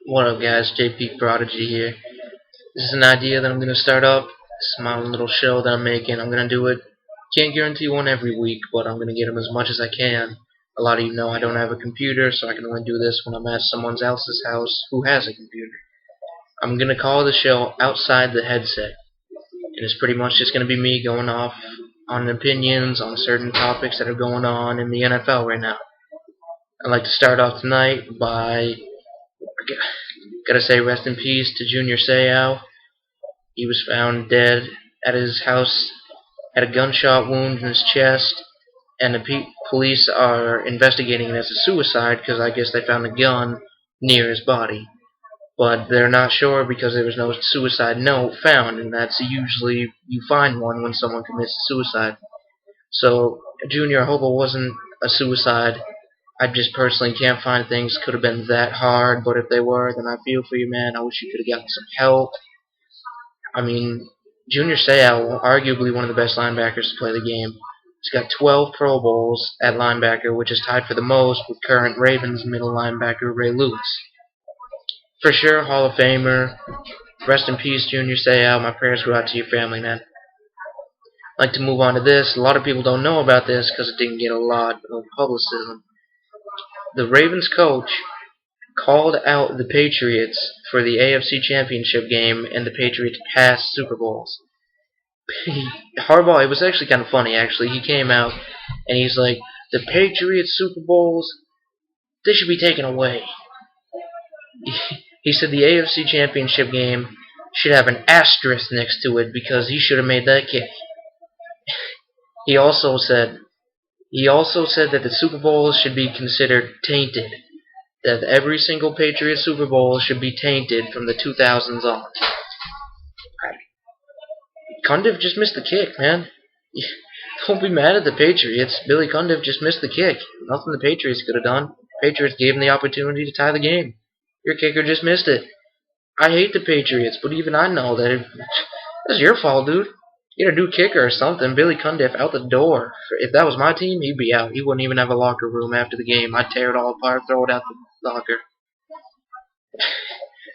What up, guys? JP Prodigy here. This is an idea that I'm going to start up. It's my own little show that I'm making. I'm going to do it. Can't guarantee one every week, but I'm going to get them as much as I can. A lot of you know I don't have a computer, so I can only do this when I'm at someone else's house who has a computer. I'm going to call the show Outside the Headset. And it's pretty much just going to be me going off on opinions on certain topics that are going on in the NFL right now. I'd like to start off tonight by gotta say rest in peace to Junior Seau. He was found dead at his house, had a gunshot wound in his chest, and the police are investigating it as a suicide because I guess they found a gun near his body. But they're not sure because there was no suicide note found, and that's usually you find one when someone commits suicide. So, Junior, I hope it wasn't a suicide. I just personally can't find things could have been that hard, but if they were, then I feel for you, man. I wish you could have gotten some help. I mean, Junior Seau, arguably one of the best linebackers to play the game. He's got 12 Pro Bowls at linebacker, which is tied for the most with current Ravens middle linebacker Ray Lewis. For sure, Hall of Famer. Rest in peace, Junior Seau. My prayers go out to your family, man. I'd like to move on to this. A lot of people don't know about this because it didn't get a lot of publicism. The Ravens coach called out the Patriots for the AFC Championship game and the Patriots' past Super Bowls. Harbaugh, it was actually kind of funny, actually. He came out and he's like, the Patriots Super Bowls, they should be taken away. He said the AFC Championship game should have an asterisk next to it because he should have made that kick. He also said that the Super Bowls should be considered tainted. That every single Patriots Super Bowl should be tainted from the 2000s on. Cundiff just missed the kick, man. Don't be mad at the Patriots. Billy Cundiff just missed the kick. Nothing the Patriots could have done. Patriots gave him the opportunity to tie the game. Your kicker just missed it. I hate the Patriots, but even I know that it's your fault, dude. Get a new kicker or something. Billy Cundiff out the door. If that was my team, he'd be out. He wouldn't even have a locker room after the game. I'd tear it all apart, throw it out the locker.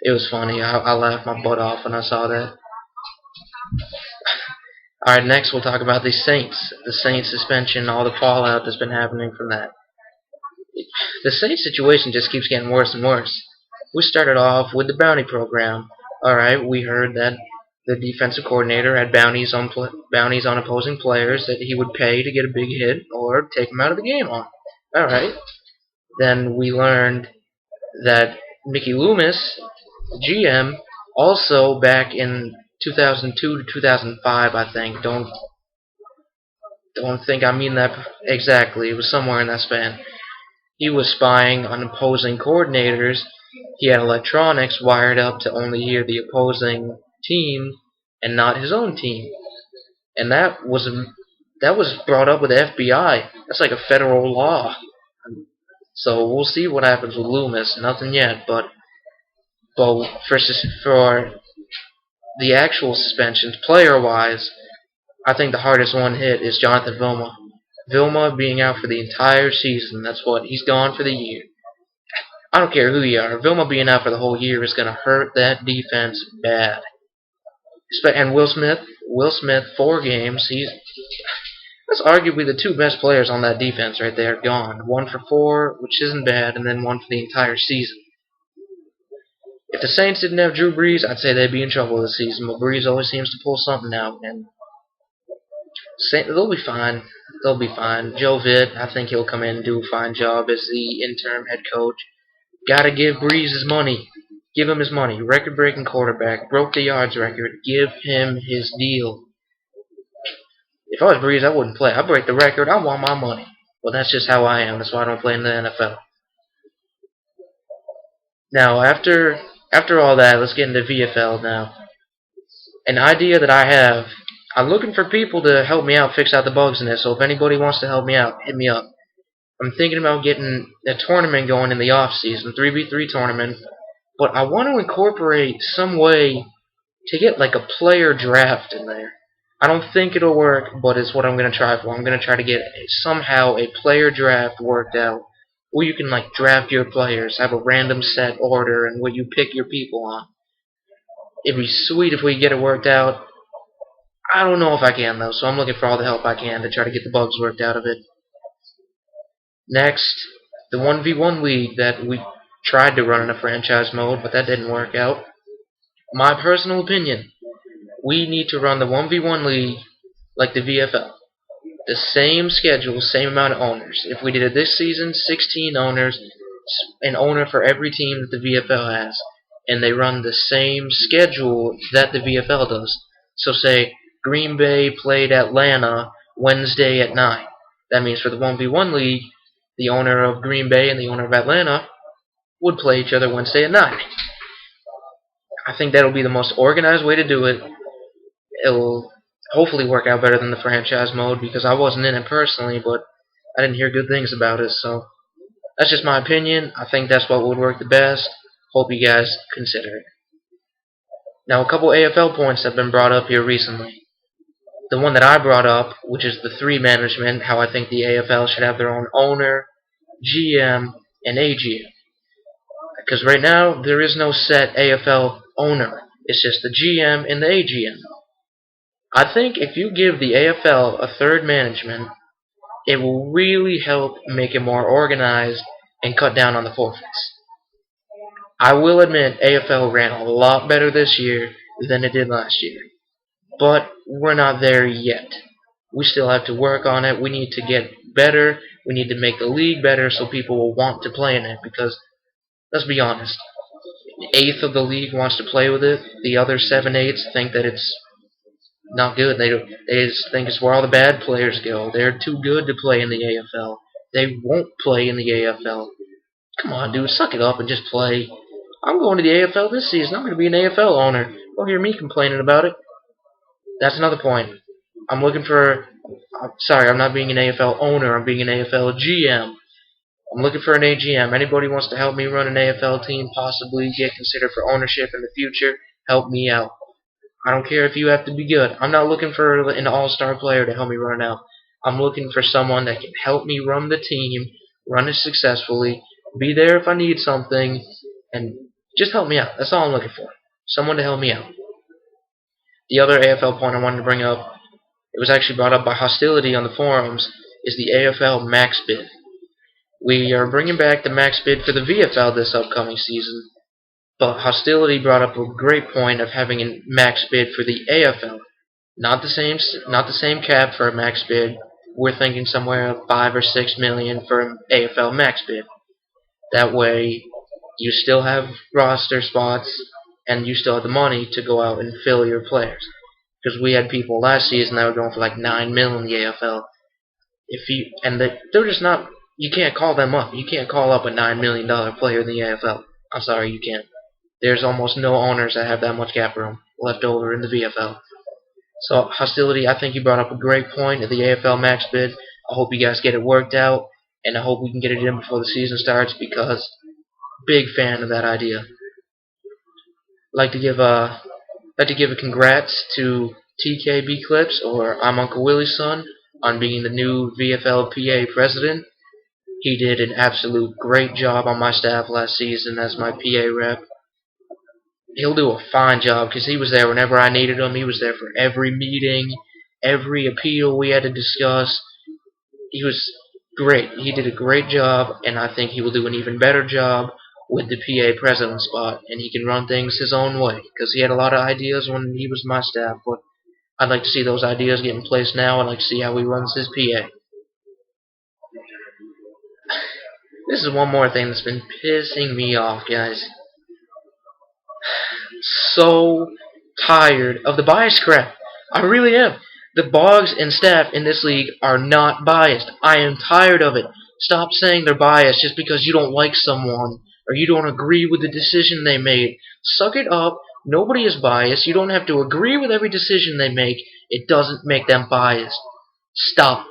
It was funny. I laughed my butt off when I saw that. Alright, next we'll talk about the Saints. The Saints suspension, all the fallout that's been happening from that. The Saints situation just keeps getting worse and worse. We started off with the bounty program. Alright, we heard that the defensive coordinator had bounties on opposing players that he would pay to get a big hit or take them out of the game on. Alright. Then we learned that Mickey Loomis, the GM, also back in 2002 to 2005, I think. Don't think I mean that exactly. It was somewhere in that span. He was spying on opposing coordinators. He had electronics wired up to only hear the opposing team and not his own team. And that was brought up with the FBI. That's like a federal law. So we'll see what happens with Loomis. Nothing yet, but for the actual suspensions, player-wise, I think the hardest one hit is Jonathan Vilma. Vilma being out for the entire season. That's what he's gone for the year. I don't care who you are. Vilma being out for the whole year is going to hurt that defense bad. And Will Smith, 4 games. That's arguably the 2 best players on that defense right there. Gone. 1 for 4, which isn't bad, and then 1 for the entire season. If the Saints didn't have Drew Brees, I'd say they'd be in trouble this season. But Brees always seems to pull something out, and they'll be fine. They'll be fine. Joe Vitt, I think he'll come in and do a fine job as the interim head coach. Gotta give Brees his money. Give him his money. Record-breaking quarterback. Broke the yards record. Give him his deal. If I was Brees, I wouldn't play. I'd break the record. I want my money. Well, that's just how I am. That's why I don't play in the NFL. Now, after all that, let's get into VFL now. An idea that I have. I'm looking for people to help me out fix out the bugs in this, so if anybody wants to help me out, hit me up. I'm thinking about getting a tournament going in the off-season, 3v3 tournament, but I want to incorporate some way to get like a player draft in there. I don't think it'll work, but it's what I'm going to try for. I'm going to try to get somehow a player draft worked out where you can like draft your players, have a random set order, and where you pick your people on. It'd be sweet if we get it worked out. I don't know if I can though, so I'm looking for all the help I can to try to get the bugs worked out of it. Next, the 1v1 league that we tried to run in a franchise mode, but that didn't work out. My personal opinion, we need to run the 1v1 league like the VFL. The same schedule, same amount of owners. If we did it this season, 16 owners, an owner for every team that the VFL has, and they run the same schedule that the VFL does. So say Green Bay played Atlanta Wednesday at 9. That means for the 1v1 league, the owner of Green Bay and the owner of Atlanta would play each other Wednesday at 9. I think that'll be the most organized way to do it. It'll hopefully work out better than the franchise mode because I wasn't in it personally, but I didn't hear good things about it, so that's just my opinion. I think that's what would work the best. Hope you guys consider it. Now, a couple AFL points have been brought up here recently. The one that I brought up, which is the 3 management, how I think the AFL should have their own owner, GM, and AGM. Because right now, there is no set AFL owner. It's just the GM and the AGM. I think if you give the AFL a 3rd management, it will really help make it more organized and cut down on the forfeits. I will admit AFL ran a lot better this year than it did last year. But we're not there yet. We still have to work on it. We need to get better. We need to make the league better so people will want to play in it because, let's be honest, an 1/8 of the league wants to play with it. The other 7/8 think that it's not good. They just think it's where all the bad players go. They're too good to play in the AFL. They won't play in the AFL. Come on, dude, suck it up and just play. I'm going to the AFL this season. I'm going to be an AFL owner. Don't hear me complaining about it. That's another point. I'm not being an AFL owner. I'm being an AFL GM. I'm looking for an AGM. Anybody wants to help me run an AFL team, possibly get considered for ownership in the future, help me out. I don't care if you have to be good. I'm not looking for an all-star player to help me run it out. I'm looking for someone that can help me run the team, run it successfully, be there if I need something, and just help me out. That's all I'm looking for. Someone to help me out. The other AFL point I wanted to bring up, it was actually brought up by Hostility on the forums, is the AFL max bid. We are bringing back the max bid for the VFL this upcoming season, but Hostility brought up a great point of having a max bid for the AFL. Not the same cap for a max bid. We're thinking somewhere of 5 or 6 million for an AFL max bid. That way, you still have roster spots, and you still have the money to go out and fill your players. Because we had people last season that were going for like 9 mil in the AFL. They're just not. You can't call them up. You can't call up a $9 million player in the AFL. I'm sorry, you can't. There's almost no owners that have that much cap room left over in the VFL. So, Hostility, I think you brought up a great point at the AFL max bid. I hope you guys get it worked out, and I hope we can get it in before the season starts because big fan of that idea. Like to give a congrats to TKB Clips, or I'm Uncle Willie's son, on being the new VFL-PA president. He did an absolute great job on my staff last season as my PA rep. He'll do a fine job because he was there whenever I needed him. He was there for every meeting, every appeal we had to discuss. He was great. He did a great job, and I think he will do an even better job with the PA president spot, and he can run things his own way because he had a lot of ideas when he was my staff, but I'd like to see those ideas get in place now. I'd like to see how he runs his PA. This is one more thing that's been pissing me off, guys. So tired of the bias crap. I really am. The Boggs and staff in this league are not biased. I am tired of it. Stop saying they're biased just because you don't like someone or you don't agree with the decision they made. Suck it up. Nobody is biased. You don't have to agree with every decision they make. It doesn't make them biased. Stop.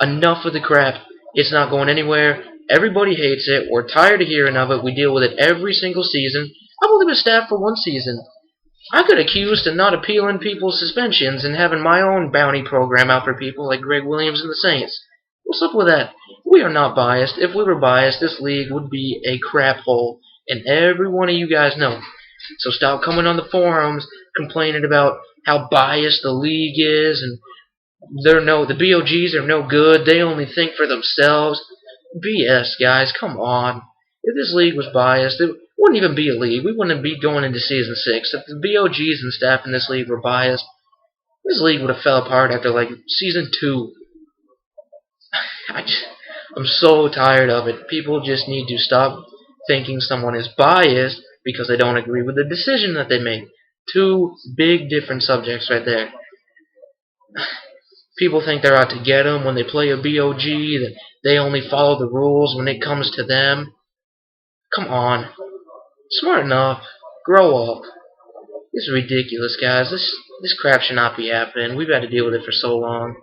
Enough of the crap. It's not going anywhere. Everybody hates it. We're tired of hearing of it. We deal with it every single season. I've only been staff for one season. I got accused of not appealing people's suspensions and having my own bounty program out for people like Greg Williams and the Saints. What's up with that? We are not biased. If we were biased, this league would be a crap hole, and every one of you guys know. So stop coming on the forums complaining about how biased the league is, and the BOGs are no good. They only think for themselves. BS, guys. Come on. If this league was biased, it wouldn't even be a league. We wouldn't be going into season 6. If the BOGs and staff in this league were biased, this league would have fell apart after like season 2. I'm so tired of it. People just need to stop thinking someone is biased because they don't agree with the decision that they make. Two big different subjects right there. People think they're out to get them when they play a BOG, that they only follow the rules when it comes to them. Come on. Smart enough. Grow up. This is ridiculous, guys. This crap should not be happening. We've had to deal with it for so long.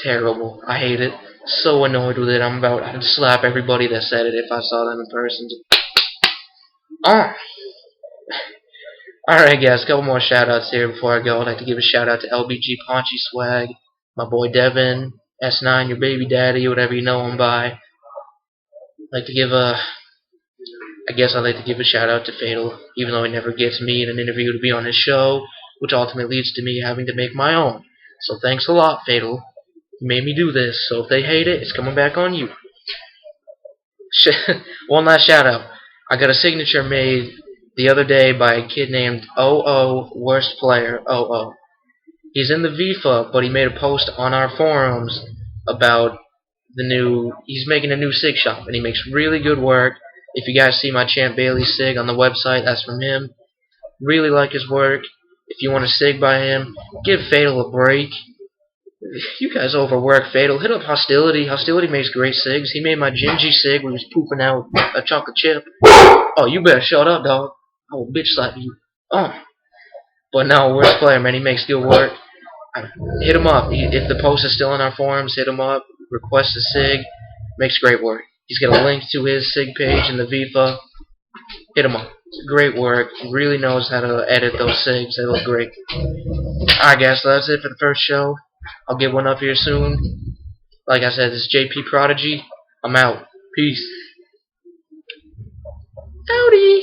Terrible. I hate it. So annoyed with it. I'd slap everybody that said it if I saw them in person. Alright guys, a couple more shoutouts here before I go. I'd like to give a shout out to LBG Paunchy Swag, my boy Devin, S9, your baby daddy, whatever you know him by. I'd like to give a shout out to Fatal, even though he never gets me in an interview to be on his show, which ultimately leads to me having to make my own. So thanks a lot, Fatal. You made me do this, so if they hate it, it's coming back on you. One last shout out. I got a signature made the other day by a kid named OO Worst Player OO. He's in the VIFA, but he made a post on our forums about he's making a new SIG shop, and he makes really good work. If you guys see my Champ Bailey SIG on the website, that's from him. Really like his work. If you want a SIG by him, give Fatal a break. You guys overwork Fatal. Hit up Hostility. Hostility makes great SIGs. He made my Gingy SIG where he was pooping out a chocolate chip. Oh, you better shut up, dog. I will bitch slap you. Oh. But no, Worst Player, man. He makes good work. Hit him up. If the post is still in our forums, hit him up. Request a SIG. Makes great work. He's got a link to his SIG page in the VIFA. Hit him up. Great work. He really knows how to edit those SIGs. They look great. Alright, guys. So that's it for the first show. I'll get one up here soon. Like I said, this is JP Prodigy. I'm out. Peace. Howdy.